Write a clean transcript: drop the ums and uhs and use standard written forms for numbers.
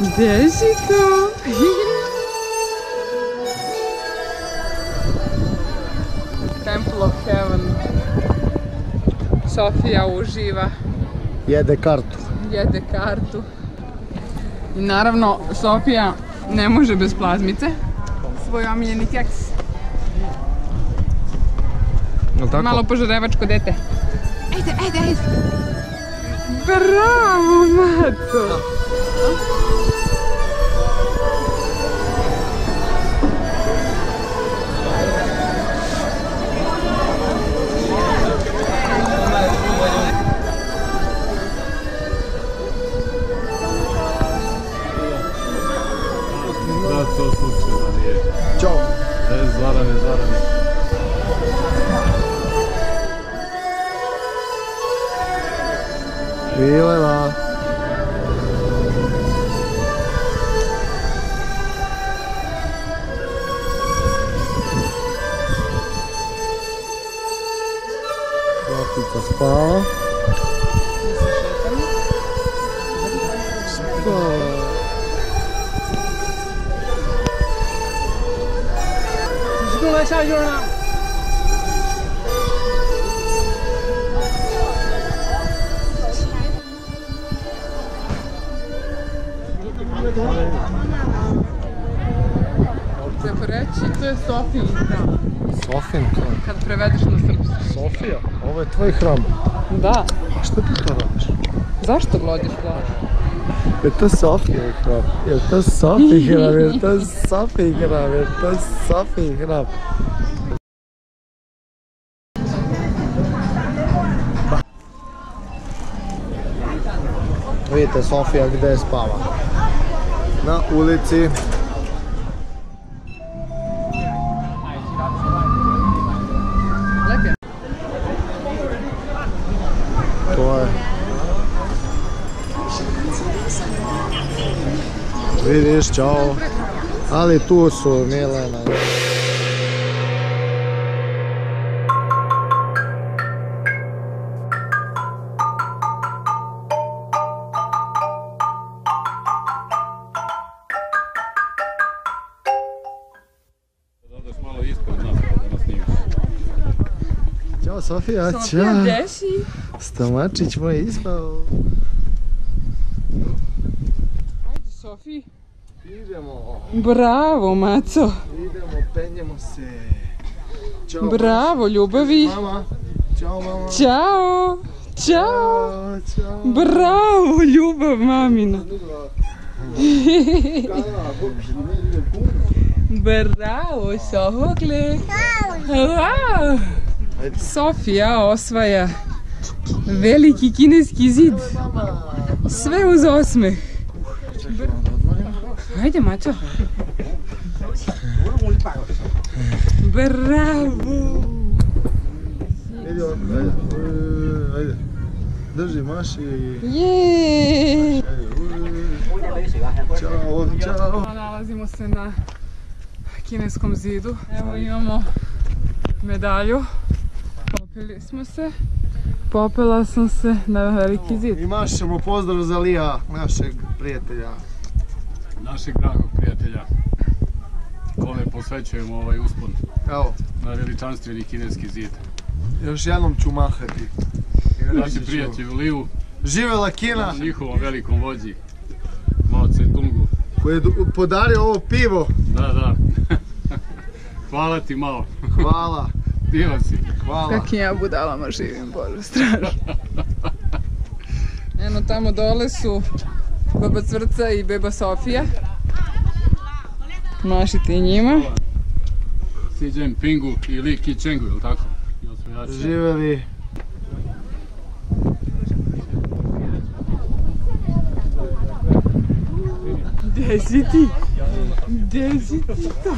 Gdje si to? Temple of Heaven. Sofija uživa. Jede kartu. Jede kartu. I naravno, Sofija ne može bez plazmice. Svoj omiljeni keks. Malo požarevačko dete. Ajde, ajde, ajde. Bravo, Mato. To slučajno nije. Ćao. Zarane. Milela. Sofica spava. Spava. 下去了。Treba reći, to je Sofijin hram. Sofijin hram? Kad prevedeš na srpski. Sofija? Ovo je tvoj hram? Da. A što ti to radiš? Zašto glodiš glavu? Je to Sofijin hram? Je to Sofijin hram? Je to Sofijin hram? Je to Sofijin hram? Vidite Sofija gdje spava. Na ulici. Lepja. To je. Vidiš, čao. Ali tu su Milena. Ćao Sofija, čao. Sofija, gdje si? Stomačić moj ispao. Ajde, Sofi. Idemo. Bravo, Maco. Idemo, penjemo se. Ćao. Bravo, ljubavi. Mama. Ćao, mama. Ćao. Ćao. Ćao. Bravo, ljubav mamina. Bravo, Sofokle. Wow. Sofija osvaja veliki kineski zid. Sve uz osmeh. Ajde, Mačo. Bravo. Ajde. Drži, maši. Jeee. Ćao, čao. Nalazimo se na kineskom zidu. Evo imamo medalju. Popeli smo se. Popela sam se na veliki zid. I mašemo pozdrav za Lija, našeg prijatelja. Našeg dragog prijatelja. Kome posvećujemo ovaj uspon. Evo. Na veličanstveni kineski zid. Još jednom ću mahati. Naši prijatelji u Liju. Živela Kina! Njihovom velikom vođi. Mao Tse-tungu. Koji je podario ovo pivo. Da. Hvala ti, Mao. Hvala. Divan si. Hvala. Kakim ja budalama živim, Bože, strašno. Eno, tamo dole su baba Cvrca i beba Sofija. Mašite i njima. Xi Jinpingu i Li Keqiangu, je li tako? Živeli. Gdje si ti? Gdje si ti to?